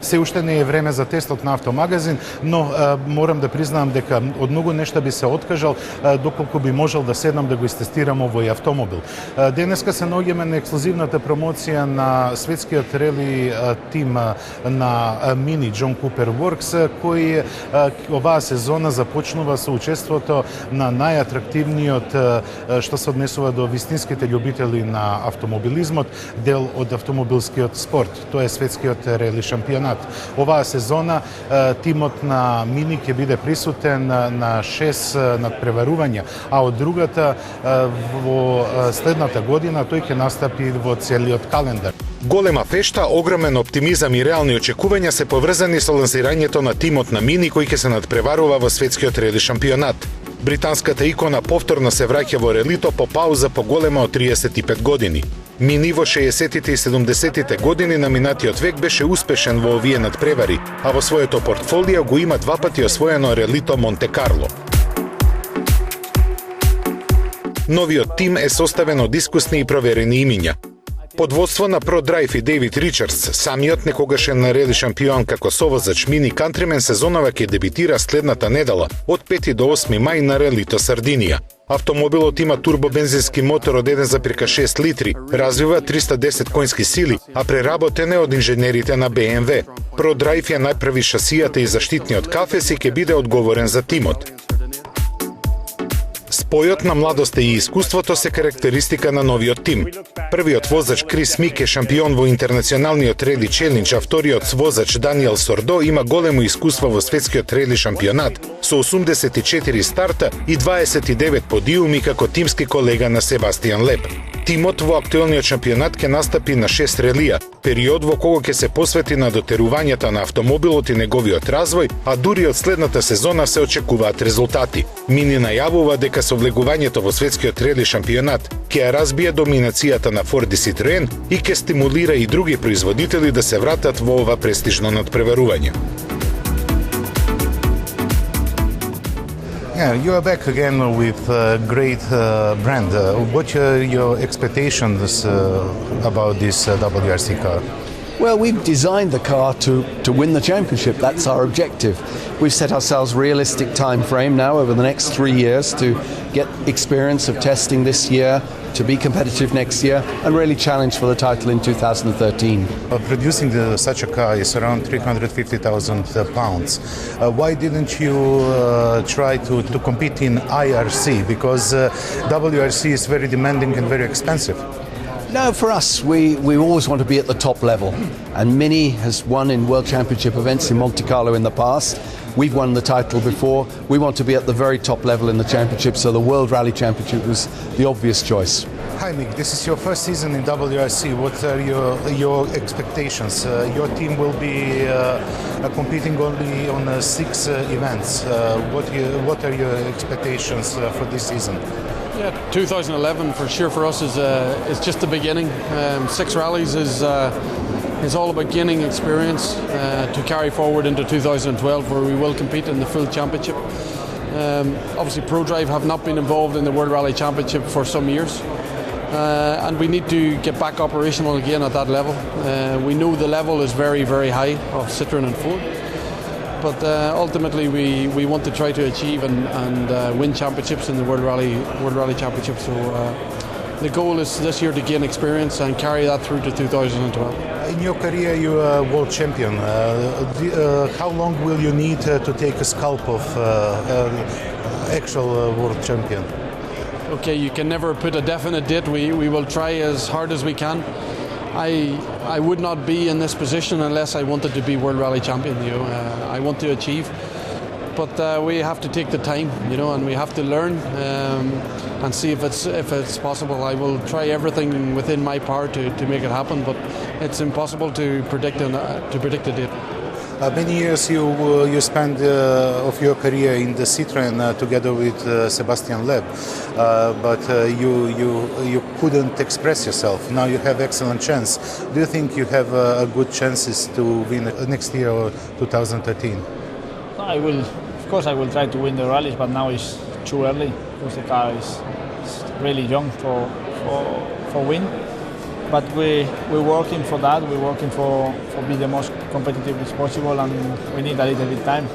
Се уште не е време за тестот на автомагазин, но морам да признаам дека од многу нешта би се откажал доколку би можел да седнам да го истестирам овој автомобил. Денеска се наоѓаме на ексклузивната промоција на светскиот рели тим на Mini John Cooper Works, кој оваа сезона започнува со учеството на најатрактивниот што се однесува до вистинските љубители на автомобилизмот, дел од автомобилскиот спорт. Тоа е светскиот рели шампионат. Оваа сезона тимот на Мини ќе биде присутен на 6 надпреварувања, а од другата во следната година тој ќе настапи во целиот календар. Голема фешта, огромен оптимизам и реални очекувања се поврзани со лансирањето на тимот на Мини кој ќе се надпреварува во светскиот рели шампионат. Британската икона повторно се враќа во релито по пауза поголема од 35 години. Мини во 60-тите и 70-тите години на минатиот век беше успешен во овие надпревари, а во своето портфолио го има 2 пати освоено релито Монте Карло. Новиот тим е составен од искусни и проверени имиња. Под водство на ProDrive и Дейвид Ричардс, самиот некогашен рели шампион како совозач Мини Кантримен сезонова ќе дебитира следната недела од 5 до 8 мај на релито Сардинија. Автомобилот има турбобензински мотор од 1,6 литри, развива 310 конски сили, а преработен е од инженерите на BMW. ProDrive ја најправи шасијата и заштитниот кафес и ќе биде одговорен за тимот. Спојот на младоста и искуството се карактеристика на новиот тим. Првиот возач Крис Мик е шампион во интернационалниот рели челендж, а вториот возач Даниел Сордо има големо искуство во светскиот рели шампионат со 84 старта и 29 подиуми како тимски колега на Себастијан Леб. Тимот во актуелниот шампионат ќе настапи на 6 релија, период во кога ќе се посвети на дотерувањата на автомобилот и неговиот развој, а дури од следната сезона се очекуваат резултати. Мини најавува дека со влегувањето во светскиот рели шампионат ќе ја разбие доминацијата на Ford и Citroen и ќе стимулира и други производители да се вратат во ова престижно надпреварување. Yeah, you are back again with a great brand. What are your expectations about this WRC car? Well, we've designed the car to win the championship. That's our objective. We've set ourselves a realistic time frame now over the next 3 years to get experience of testing this year, to be competitive next year, and really challenge for the title in 2013. Producing such a car is around 350,000 pounds. Why didn't you try to compete in IRC? Because WRC is very demanding and very expensive. No, for us, we always want to be at the top level. And Mini has won in World Championship events in Monte Carlo in the past. We've won the title before. We want to be at the very top level in the championship, so the World Rally Championship was the obvious choice. Hi Mick, this is your first season in WRC. What are your expectations? Your team will be competing only on 6 events. What are your expectations for this season? Yeah, 2011 for sure for us is just the beginning. 6 rallies is all about gaining experience to carry forward into 2012, where we will compete in the full championship. Obviously, ProDrive have not been involved in the World Rally Championship for some years, and we need to get back operational again at that level. We know the level is very, very high of Citroen and Ford. But ultimately, we want to try to achieve and win championships in the World Rally Championship. So the goal is this year to gain experience and carry that through to 2012. In your career, you are world champion. How long will you need to take a scalp of actual world champion? Okay, you can never put a definite date. We will try as hard as we can. I would not be in this position unless I wanted to be World Rally Champion. I want to achieve, but we have to take the time, and we have to learn and see if it's possible. I will try everything within my power to make it happen, but it's impossible to predict a date. Many years you spent of your career in the Citroen together with Sebastian Loeb, but you couldn't express yourself. Now you have excellent chance. Do you think you have a good chances to win next year or 2013? I will. Of course, I will try to win the rallies, but now it's too early because the car is really young for win. but we're working for that. We're working for be the most competitive as possible, and we need a little bit time.